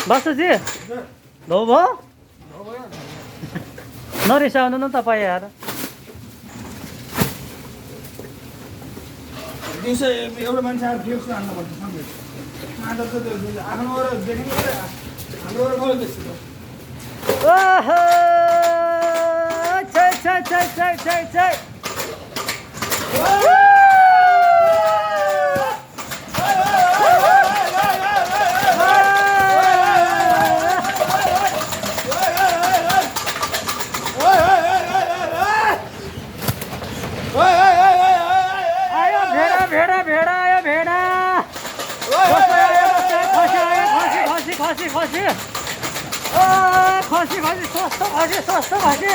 बासुजी धो भयो नरिसाउनु न तपाईँ यार दिउँसो एउटा मान्छे आएर फ्लेक्स हान्नुपर्छ सँगै माटो त त्यो आफ्नो देख्नु हाम्रो ओहो छै छै छै छै छै छै खसी खसी सस्तो खसी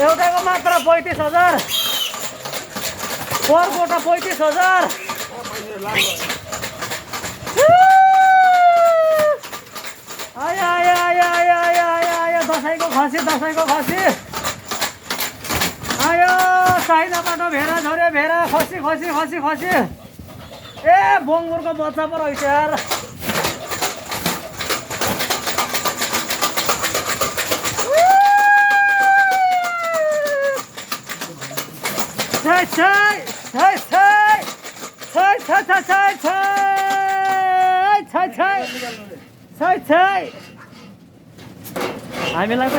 एउटाको मात्र 35,000 पोहोरकोटा 35,000 आयो दसैँको खसी आयो चाइनाबाट भेडा झऱ्यो भेडा खसी ए बङ्गुरको बच्चा पो रहेछ यार हामीलाई